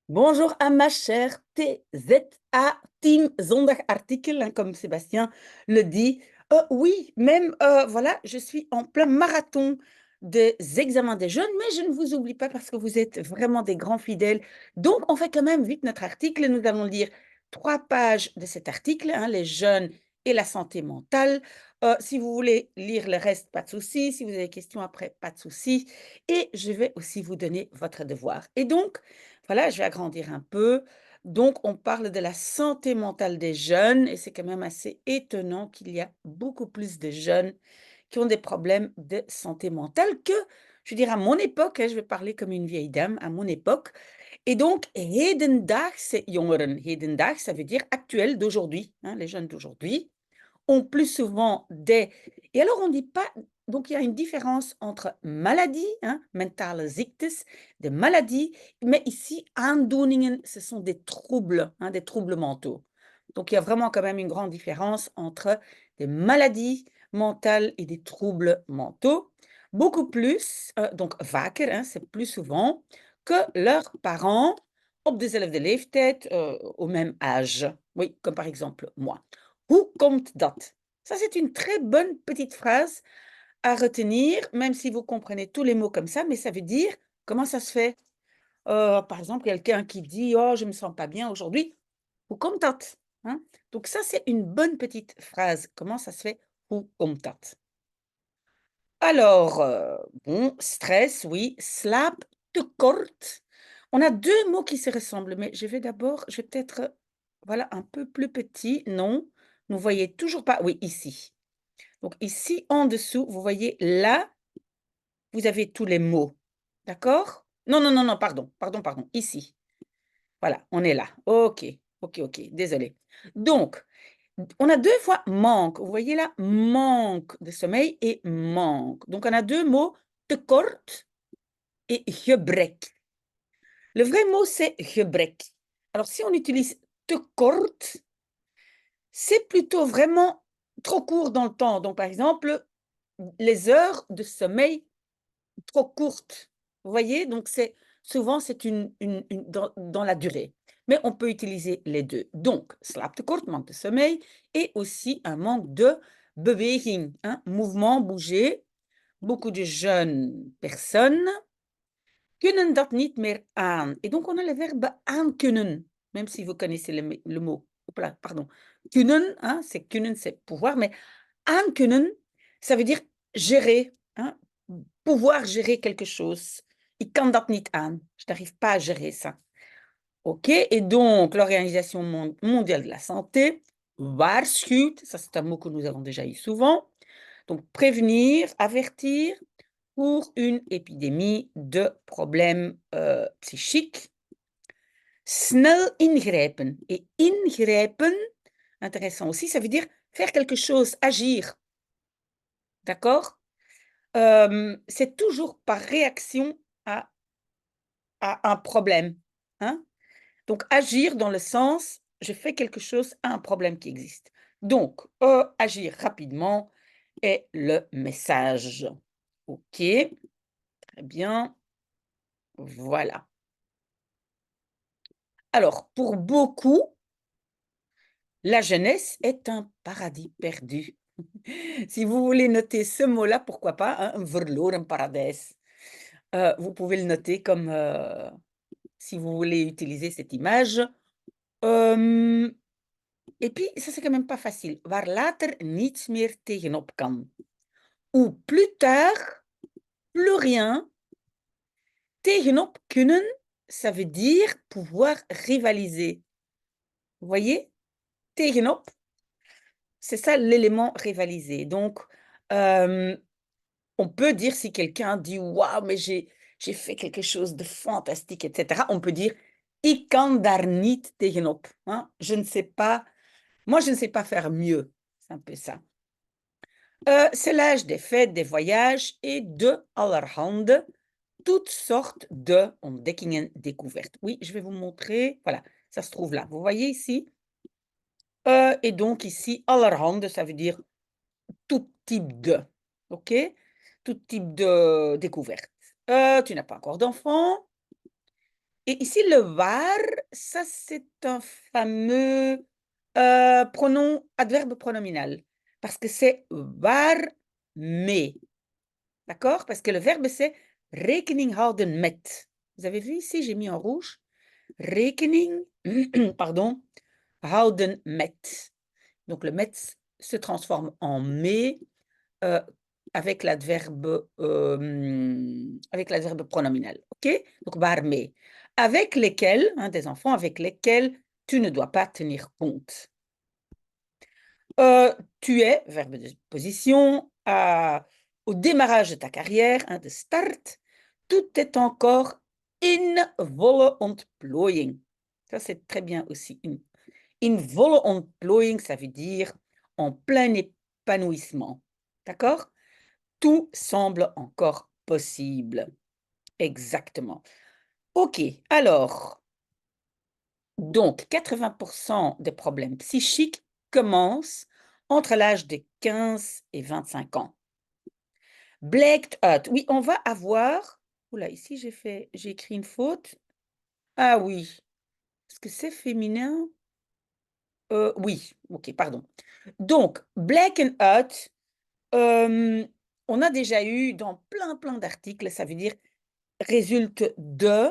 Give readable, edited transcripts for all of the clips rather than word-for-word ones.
Bonjour à ma chère TZA, Team Zondag Artikel, hein, comme Sébastien le dit. Oui, même, voilà, je suis en plein marathon des examens des jeunes, mais je ne vous oublie pas parce que vous êtes vraiment des grands fidèles. Donc, on fait quand même vite notre article. Nous allons lire 3 pages de cet article, hein, les jeunes et la santé mentale. Si vous voulez lire le reste, pas de souci. Si vous avez des questions après, pas de souci. Et je vais aussi vous donner votre devoir. Et donc, voilà, je vais agrandir un peu. Donc, on parle de la santé mentale des jeunes et c'est quand même assez étonnant qu'il y a beaucoup plus de jeunes qui ont des problèmes de santé mentale que, je veux dire, à mon époque, hein, je vais parler comme une vieille dame, à mon époque. Et donc, hedendaagse jongeren, hedendaag, ça veut dire actuel d'aujourd'hui, hein, les jeunes d'aujourd'hui ont plus souvent des... Et alors, on ne dit pas... Donc, il y a une différence entre maladie, hein, mentale ziektes, des maladies, mais ici, aandoeningen, ce sont des troubles, hein, des troubles mentaux. Donc, il y a vraiment quand même une grande différence entre des maladies mentales et des troubles mentaux. Beaucoup plus, donc vaker, hein, c'est plus souvent, que leurs parents op dezelfde leeftijd, au même âge. Oui, comme par exemple moi. Hoe komt dat? Ça, c'est une très bonne petite phrase à retenir, même si vous comprenez tous les mots comme ça, mais ça veut dire comment ça se fait. Par exemple, quelqu'un qui dit oh, je ne me sens pas bien aujourd'hui. Hoe komt dat? Hein? Donc, ça, c'est une bonne petite phrase. Comment ça se fait? Hoe komt dat? Alors, bon, stress, oui. Slaaptekort. On a deux mots qui se ressemblent, mais je vais peut-être, voilà, un peu plus petit. Non, vous voyez toujours pas. Oui, ici. Donc ici, en dessous, vous voyez là, vous avez tous les mots. D'accord? Non, non, non, non, pardon, pardon, pardon. Ici. Voilà, on est là. OK, OK, OK. Désolée. Donc, on a deux fois manque. Vous voyez là, manque de sommeil et manque. Donc, on a deux mots, tekort et gebrek. Le vrai mot, c'est gebrek. Alors, si on utilise tekort, c'est plutôt vraiment trop court dans le temps. Donc, par exemple, les heures de sommeil trop courtes. Vous voyez? Donc, souvent, c'est dans la durée. Mais on peut utiliser les deux. Donc, slaaptekort, manque de sommeil, et aussi un manque de beweging, hein, mouvement, bouger. Beaucoup de jeunes personnes kunnen dat niet meer aan. Et donc, on a le verbe aankunnen, même si vous connaissez le mot. Pardon. Kunnen, hein, c'est pouvoir, mais aankunnen, ça veut dire gérer, hein, pouvoir gérer quelque chose. Ik kan dat niet aan. Je n'arrive pas à gérer ça. OK? Et donc, l'Organisation mondiale de la santé waarschuwt, ça c'est un mot que nous avons déjà eu souvent, donc prévenir, avertir pour une épidémie de problèmes psychiques. Snel ingrijpen. Et ingrijpen, intéressant aussi, ça veut dire faire quelque chose, agir. D'accord? C'est toujours par réaction à un problème, hein? Donc agir dans le sens, je fais quelque chose à un problème qui existe. Donc, agir rapidement est le message. OK, très bien, voilà. Alors, pour beaucoup, la jeunesse est un paradis perdu. Si vous voulez noter ce mot-là, pourquoi pas, hein, een verloren paradijs. Vous pouvez le noter comme, si vous voulez utiliser cette image. Hem, et puis, ça, c'est quand même pas facile. Waar later niets meer tegenop kan. Ou plus tard, plus rien. Tegenop kunnen, ça veut dire pouvoir rivaliser. Vous voyez? Tegenop, c'est ça l'élément rivaliser. Donc, hem, on peut dire si quelqu'un dit: «Waouh, mais j'ai fait quelque chose de fantastique» et cetera. On peut dire: «Ik kan daar niet tegenop», hein. Je ne sais pas moi, je ne sais pas faire mieux. C'est un peu ça. C'est l'âge des fêtes, des voyages et de allerhande, toutes sortes de ontdekkingen, découvertes. Oui, je vais vous montrer. Voilà, ça se trouve là. Vous voyez ici? Et donc ici, allerhande, ça veut dire tout type de. OK? Tout type de découverte. Tu n'as pas encore d'enfant? Et ici, le war, ça, c'est un fameux pronom, adverbe pronominal. Parce que c'est war mee. D'accord? Parce que le verbe, c'est rekening houden met. Vous avez vu ici, j'ai mis en rouge. Rekening, pardon, houden met. Donc, le met se transforme en mee euh, avec l'adverbe pronominal. OK? Donc, war mee. Avec lesquels, hein, des enfants avec lesquels tu ne dois pas tenir compte. Tu es, verbe de position, au démarrage de ta carrière, hein, de start, tout est encore in volle ontplooiing. Ça, c'est très bien aussi. In volle ontplooiing, ça veut dire en plein épanouissement. D'accord? Tout semble encore possible. Exactement. OK, alors, donc 80% des problèmes psychiques commencent entre l'âge de 15 et 25 ans. Blijkt uit. Oui, on va avoir... Oula, ici, j'ai écrit une faute. Ah oui. Est-ce que c'est féminin? Oui, ok, pardon. Donc, blijken uit, on a déjà eu dans plein d'articles, ça veut dire résulte de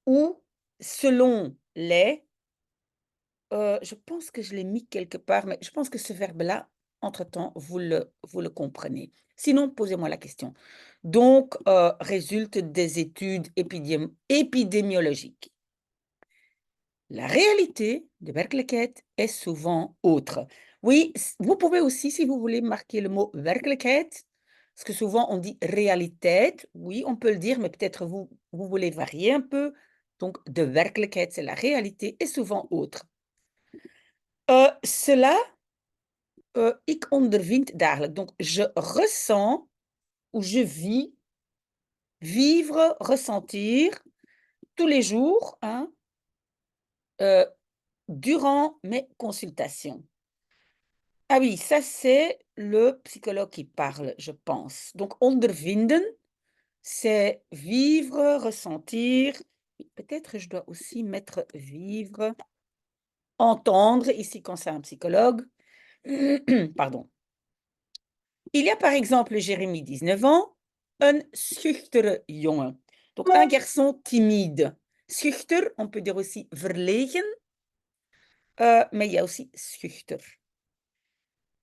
ou selon les. Je pense que je l'ai mis quelque part, mais je pense que ce verbe-là, entre-temps, vous le comprenez. Sinon, posez-moi la question. Donc, résulte des études épidémiologiques. La réalité de werkelijkheid est souvent autre. Oui, vous pouvez aussi, si vous voulez, marquer le mot werkelijkheid, parce que souvent on dit réalité. Oui, on peut le dire, mais peut-être vous voulez varier un peu. Donc, de werkelijkheid, c'est la réalité, est souvent autre. Cela, ik ondervind dagelijks. Donc, je ressens ou je vis, vivre, ressentir tous les jours, hein, durant mes consultations. Ah oui, ça c'est le psychologue qui parle, je pense. Donc, ondervinden, c'est vivre, ressentir. Peut-être je dois aussi mettre vivre, entendre, ici quand c'est un psychologue. Pardon. Il y a par exemple Jérémy, 19 ans, un schuchtere jongen. Donc un garçon timide. Schuchter, on peut dire aussi verlegen, mais il y a aussi schuchter,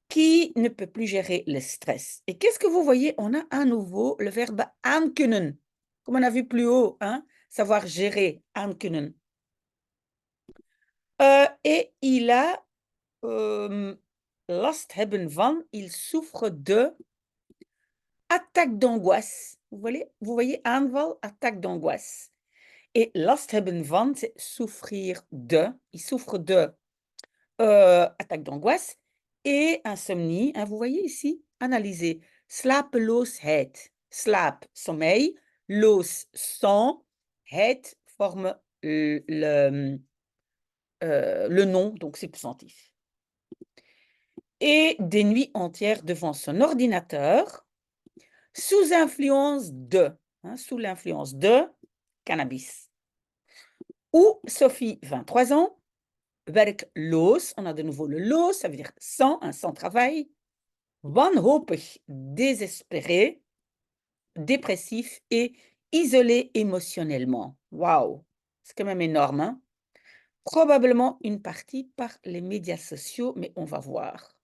qui ne peut plus gérer le stress. Et qu'est-ce que vous voyez? On a à nouveau le verbe aankunnen, comme on a vu plus haut, hein? Savoir gérer, aankunnen. Et il a last hebben van, il souffre de attaque d'angoisse. Vous voyez, aanval, attaque d'angoisse. Et last hebben van, c'est souffrir de. Il souffre de attaque d'angoisse et insomnie. Hein, vous voyez ici, analysez. Slapeloosheid. Slaap, sommeil. Loos, sans. Het forme le nom, donc substantif. Et des nuits entières devant son ordinateur, sous influence de, hein, sous l'influence de cannabis. Ou Sophie, 23 ans, werkloos, on a de nouveau le loos, ça veut dire sans, un sans travail, wanhopig, désespéré, dépressif et isolé émotionnellement. Waouh, c'est quand même énorme, hein? Probablement une partie par les médias sociaux, mais on va voir.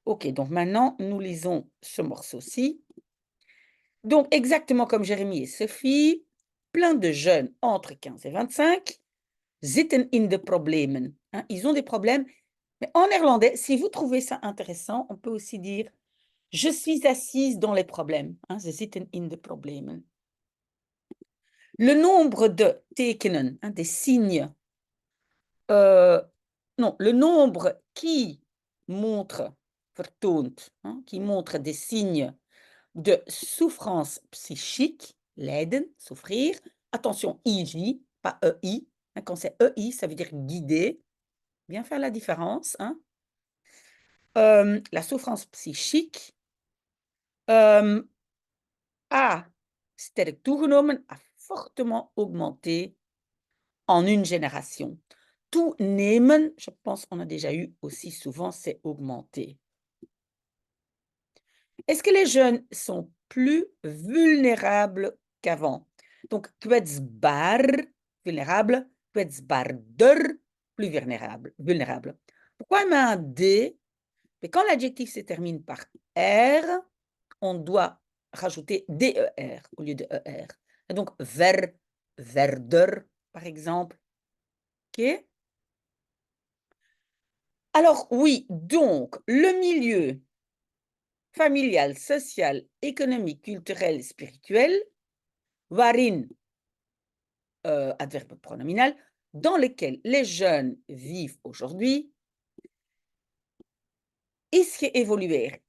Ok, donc maintenant, nous lisons ce morceau-ci. Donc, exactement comme Jérémy et Sophie, plein de jeunes entre 15 et 25 zitten in de problemen. Hein, ils ont des problèmes. Mais en néerlandais, si vous trouvez ça intéressant, on peut aussi dire « Je suis assise dans les problèmes. Hein, » Ze zitten in de problemen. Le nombre de tekenen, hein, des signes, non, le nombre qui montre, vertoont, hein, qui montre des signes de souffrance psychique, lijden, souffrir. Attention, IJ, pas EI. Hein, quand c'est EI, ça veut dire guider. Bien faire la différence. Hein. La souffrance psychique a sterk toegenomen, a fortement augmenté en une génération. Toenemen, je pense qu'on a déjà eu aussi souvent, c'est augmenter. Est-ce que les jeunes sont plus vulnérables qu'avant? Donc, kwetsbaar, vulnérable, kwetsbaarder, plus vulnérable. Pourquoi on met un D? Mais quand l'adjectif se termine par R, on doit rajouter DER au lieu de ER. Et donc, verder, par exemple. OK? Alors, oui, donc, le milieu familial, social, économique, culturel, spirituel, waarin, adverbe pronominal, dans lequel les jeunes vivent aujourd'hui, is geëvolueerd,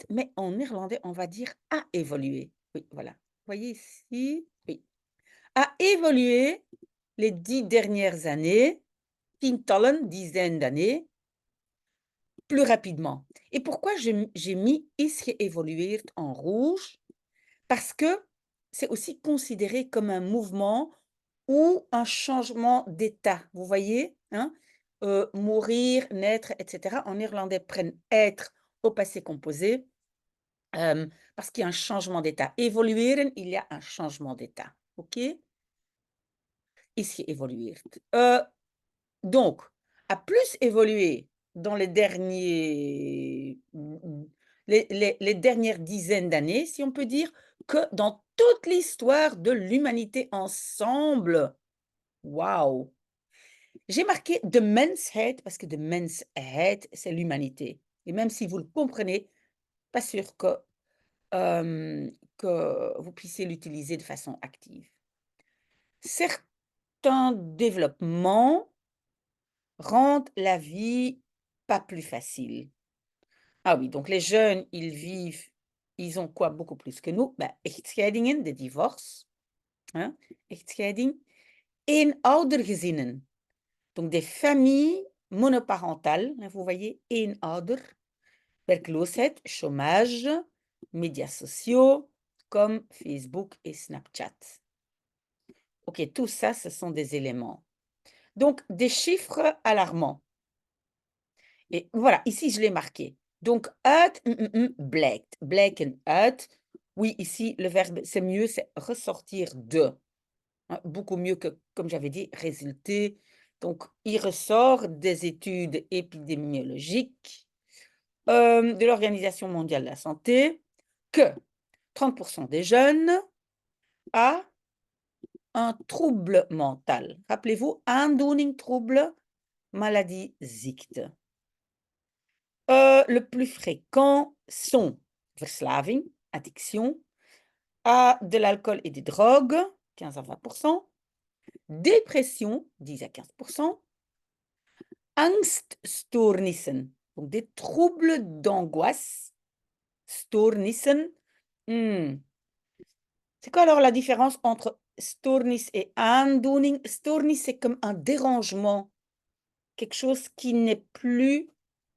mais en néerlandais, on va dire a évolué. Oui, voilà. Vous voyez ici? Oui. A évolué les 10 dernières années, tientallen, dizaines d'années, plus rapidement. Et pourquoi j'ai mis is geëvolueerd en rouge? Parce que c'est aussi considéré comme un mouvement ou un changement d'état. Vous voyez, hein? Mourir, naître, etc. En néerlandais, prennent être au passé composé parce qu'il y a un changement d'état. Évolueren, il y a un changement d'état. OK? Is geëvolueerd. Donc, a plus évolué dans les dernières dizaines d'années, si on peut dire, que dans toute l'histoire de l'humanité ensemble. Waouh! J'ai marqué de mensheid parce que de mensheid, c'est l'humanité. Et même si vous le comprenez, pas sûr que vous puissiez l'utiliser de façon active. Certains développements rendent la vie pas plus facile. Ah oui, donc les jeunes, ils ont quoi beaucoup plus que nous? Ben, echtscheidingen, des divorces, hein, echtscheiding, eenoudergezinnen, donc des familles monoparentales, hein, vous voyez, eenouder, werkloosheid, chômage, médias sociaux comme Facebook et Snapchat. Ok, tout ça, ce sont des éléments. Donc, des chiffres alarmants. Et voilà, ici, je l'ai marqué. Donc, uit, blijkt. Blijken uit. Oui, ici, le verbe, c'est mieux, c'est ressortir de. Hein, beaucoup mieux que, comme j'avais dit, résulter. Donc, il ressort des études épidémiologiques de l'Organisation mondiale de la santé que 30% des jeunes a un trouble mental. Rappelez-vous, aandoening, trouble, maladie, ziekte. Le plus fréquent sont verslaving, addiction, à de l'alcool et des drogues, 15 à 20%, dépression, 10 à 15%, angststoornissen, donc des troubles d'angoisse, stoornissen. C'est quoi alors la différence entre stoornis et aandoening? Stoornis, c'est comme un dérangement, quelque chose qui n'est plus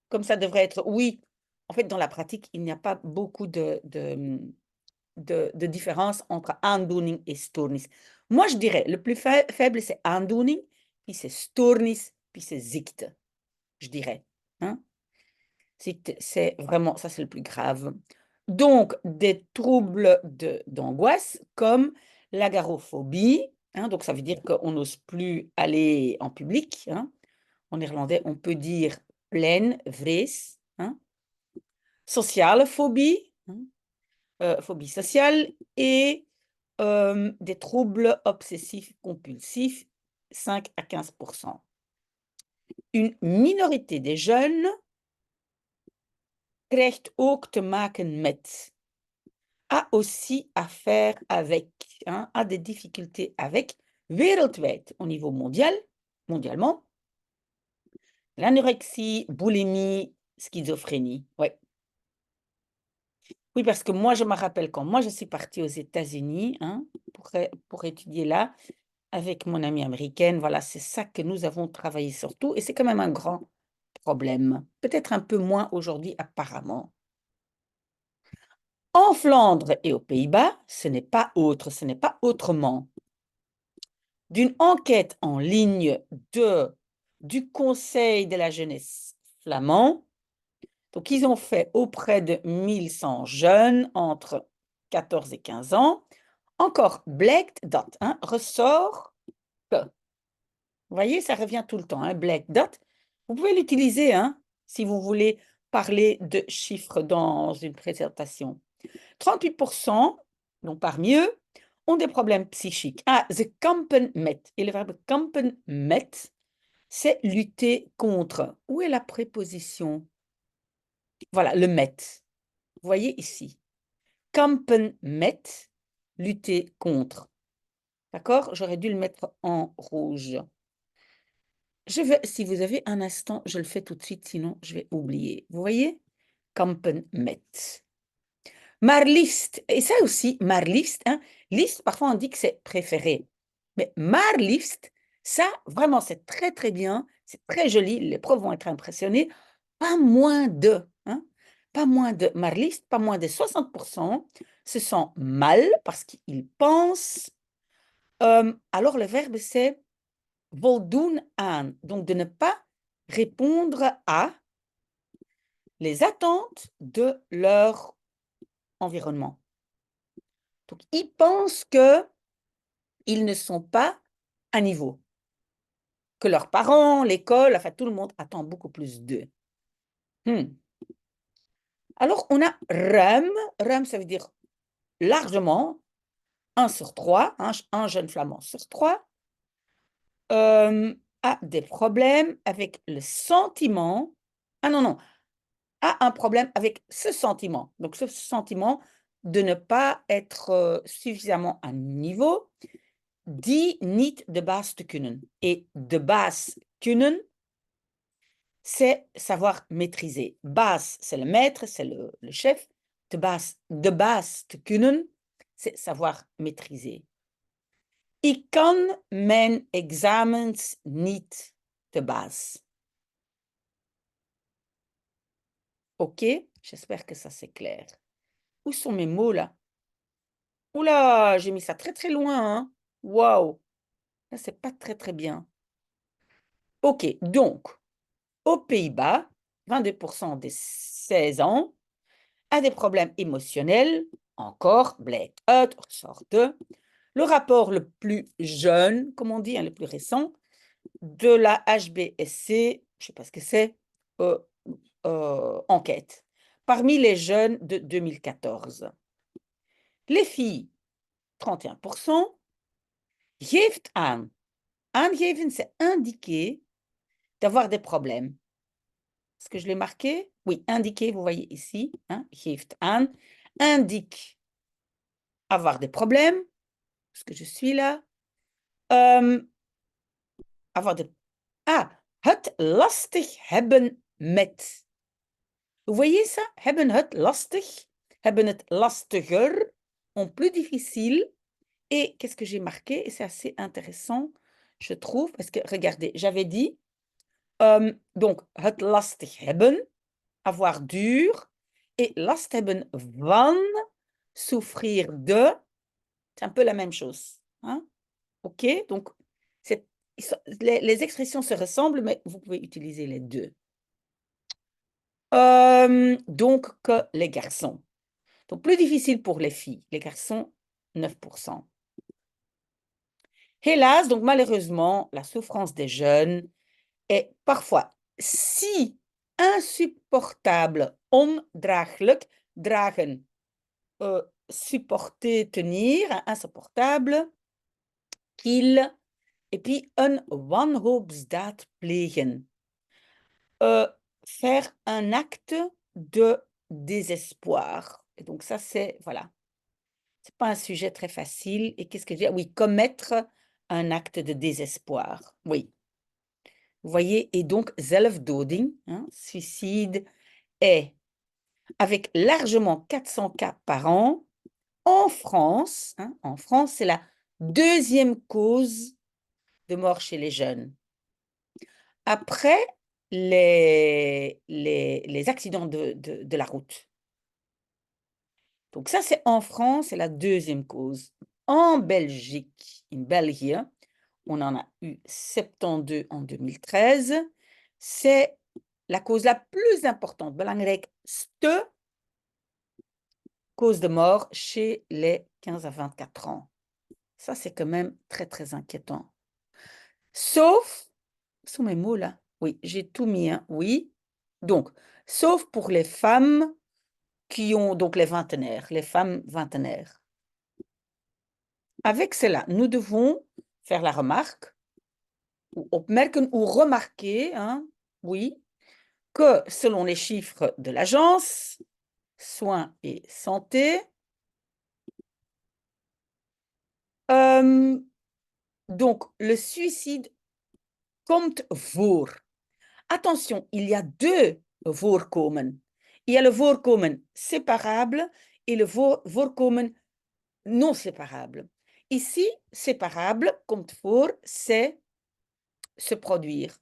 comme ça devrait être. Oui, en fait, dans la pratique, il n'y a pas beaucoup de différence entre aandoening et stoornis. Moi, je dirais, le plus faible, c'est aandoening, puis c'est stoornis, puis c'est ziekte, je dirais. Hein? C'est vraiment, ça c'est le plus grave. Donc, des troubles d'angoisse comme l'agarophobie, hein, donc ça veut dire qu'on n'ose plus aller en public. Hein. En néerlandais, on peut dire pleine, vrees. Hein. Sociale phobie, hein, phobie sociale, et des troubles obsessifs compulsifs, 5 à 15%. Une minorité des jeunes krijgt ook te maken met, a aussi à faire avec, hein, a des difficultés avec, wereldwijd, au niveau mondialement, l'anorexie, boulimie, schizophrénie. Ouais. Oui, parce que moi, je me rappelle quand moi, je suis partie aux États-Unis hein, pour étudier là, avec mon amie américaine. Voilà, c'est ça que nous avons travaillé surtout. Et c'est quand même un grand problème. Peut-être un peu moins aujourd'hui, apparemment. En Flandre et aux Pays-Bas, ce n'est pas autre, ce n'est pas autrement. d'une enquête en ligne du Conseil de la jeunesse flamand. Donc, ils ont fait auprès de 1100 jeunes entre 14 et 15 ans. Encore, blijkt dat, hein, ressort que. Vous voyez, ça revient tout le temps, hein, blijkt dat. Vous pouvez l'utiliser hein, si vous voulez parler de chiffres dans une présentation. 38%, donc parmi eux, ont des problèmes psychiques. Ah, ze kampen met. Et le verbe kampen met, c'est lutter contre. Où est la préposition? Voilà, le met. Vous voyez ici. Kampen met, lutter contre. D'accord? J'aurais dû le mettre en rouge. Je vais, si vous avez un instant, je le fais tout de suite, sinon je vais oublier. Vous voyez? Kampen met. Maar liefst, et ça aussi, maar liefst, hein, liefst, parfois on dit que c'est préféré. Mais maar liefst, ça, vraiment, c'est très, très bien, c'est très joli, les profs vont être impressionnés. Pas moins de, hein, pas moins de, maar liefst, pas moins de 60% se sent mal parce qu'ils pensent. Alors, le verbe, c'est voldoen aan, donc de ne pas répondre à les attentes de leur environnement. Donc, ils pensent qu'ils ne sont pas à niveau, que leurs parents, l'école, enfin tout le monde attend beaucoup plus d'eux. Alors, on a ruim. Ruim, ça veut dire largement, 1 sur 3, un jeune flamand sur 3, a des problèmes avec le sentiment. Ah non, non, a un problème avec ce sentiment. Donc, ce sentiment de ne pas être suffisamment à niveau, die niet de baas te kunnen. Et de baas kunnen, c'est savoir maîtriser. Baas, c'est le maître, c'est le chef. De baas te kunnen, c'est savoir maîtriser. Ik kan mijn examens niet de baas. OK? J'espère que ça c'est clair. Où sont mes mots là? Oula, j'ai mis ça très très loin, hein? Waouh! Là, c'est pas très très bien. OK, donc, aux Pays-Bas, 22% des 16 ans a des problèmes émotionnels. Encore, blijkt uit, ressort de. Le rapport le plus jeune, comme on dit, hein, le plus récent, de la HBSC, je ne sais pas ce que c'est, enquête, parmi les jeunes de 2014. Les filles, 31%, geeft aan. Aangeven, c'est indiquer d'avoir des problèmes. Est-ce que je l'ai marqué? Oui, indiquer, vous voyez ici, hein, geeft aan, indique avoir des problèmes, parce que je suis là. Avoir des... Ah, het lastig hebben met. Vous voyez ça? Hebben het lastig, hebben het lastiger, ont plus difficile. Et qu'est-ce que j'ai marqué? Et c'est assez intéressant, je trouve, parce que regardez, j'avais dit, donc, het lastig hebben, avoir dur, et last hebben van, souffrir de, c'est un peu la même chose. Hein? OK? Donc, les expressions se ressemblent, mais vous pouvez utiliser les deux. Donc, que les garçons. Donc, plus difficile pour les filles. Les garçons, 9%. Hélas, donc malheureusement, la souffrance des jeunes est parfois si insupportable, ondraaglijk, dragen, supporter, tenir, insupportable, qu'ils, et puis een wanhoopsdaad plegen. Faire un acte de désespoir. Et donc ça, c'est, voilà, c'est pas un sujet très facile. Et qu'est-ce que je dis? Oui, commettre un acte de désespoir. Oui. Vous voyez, et donc zelfdoding, hein, suicide, est avec largement 400 cas par an en France. Hein, en France, c'est la deuxième cause de mort chez les jeunes. Après les accidents de la route. Donc ça, c'est en France, c'est la deuxième cause. En Belgique, in België, on en a eu 72 en 2013. C'est la cause la plus importante, belangrijkste cause de mort chez les 15 à 24 ans. Ça, c'est quand même très, très inquiétant. Sauf, sont mes mots là? Oui, j'ai tout mis, hein, oui. Donc, sauf pour les femmes qui ont, donc les vingtenaires, les femmes vingtenaires. Avec cela, nous devons faire la remarque, ou opmerken ou remarquer, hein, oui, que selon les chiffres de l'agence Soins et Santé, donc le suicide komt voor. Attention, il y a deux voorkomen. Il y a le voorkomen séparable et le voorkomen non séparable. Ici, séparable, komt voor, c'est se produire.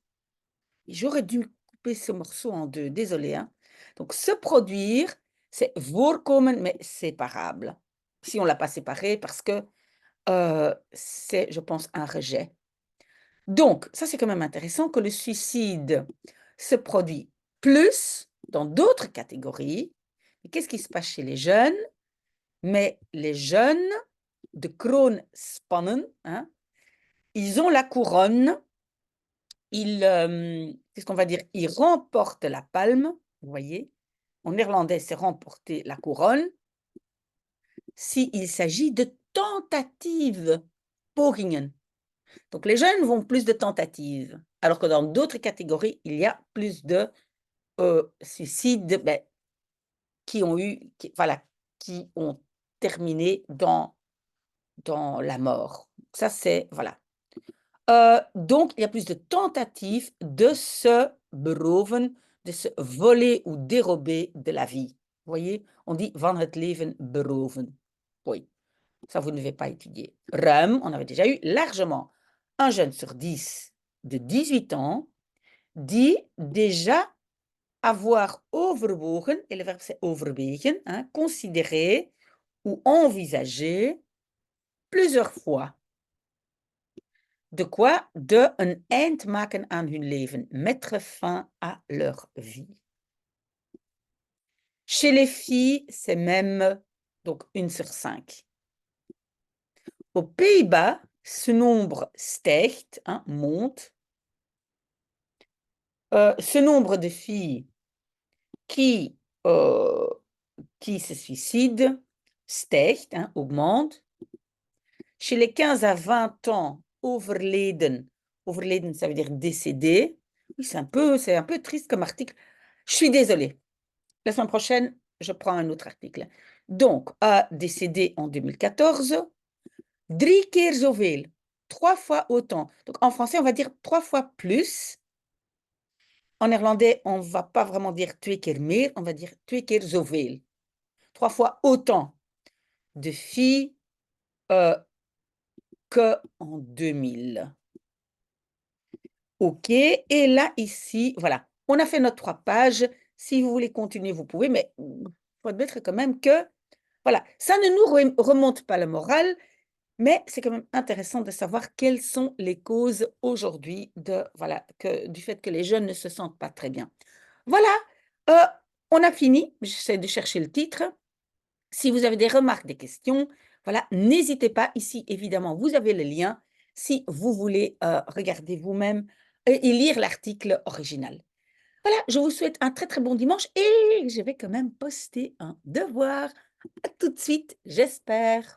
J'aurais dû couper ce morceau en deux, désolé. Hein. Donc, se produire, c'est voorkomen, mais séparable. Si on ne l'a pas séparé, parce que c'est, je pense, un rejet. Donc, ça, c'est quand même intéressant que le suicide se produit plus dans d'autres catégories. Qu'est-ce qui se passe chez les jeunes? Mais les jeunes de kroonspannen, hein, ils ont la couronne, qu'est-ce qu'on va dire? Ils remportent la palme, vous voyez? En néerlandais, c'est remporter la couronne. S'il s'agit de tentatives, pogingen. Donc, les jeunes vont plus de tentatives, alors que dans d'autres catégories, il y a plus de suicides qui ont terminé dans la mort. Ça, c'est, voilà. Donc, il y a plus de tentatives de se beroven, de se voler ou dérober de la vie. Vous voyez, on dit van het leven beroven. Oui, ça, vous ne devez pas étudier. Ruim, on avait déjà eu largement. Un jeune sur 10 de 18 ans dit déjà avoir overwogen, et le verbe c'est overwegen, hein, considérer ou envisager plusieurs fois. De quoi? De een eind maken aan hun leven, mettre fin à leur vie. Chez les filles, c'est même donc 1 sur 5. Aux Pays-Bas, ce nombre stijgt, hein, monte. Ce nombre de filles qui se suicident stijgt, hein, augmente. Chez les 15 à 20 ans, overleden, overleden, ça veut dire décédé. Oui, c'est un peu triste comme article. Je suis désolée. La semaine prochaine, je prends un autre article. Donc, décédé en 2014, 3 keer zoveel, 3 fois autant. Donc, en français, on va dire 3 fois plus. En néerlandais, on ne va pas vraiment dire 2 keer meer, on va dire 2 keer zoveel. 3 fois autant de filles qu'en 2000. OK, et là, ici, voilà, on a fait notre 3 pages. Si vous voulez continuer, vous pouvez, mais il faut admettre quand même que, voilà, ça ne nous remonte pas le moral, mais c'est quand même intéressant de savoir quelles sont les causes aujourd'hui du fait que les jeunes ne se sentent pas très bien. Voilà, on a fini. J'essaie de chercher le titre. Si vous avez des remarques, des questions, voilà, n'hésitez pas. Ici, évidemment, vous avez le lien si vous voulez regarder vous-même et lire l'article original. Voilà, je vous souhaite un très, très bon dimanche et je vais quand même poster un devoir. À tout de suite, j'espère.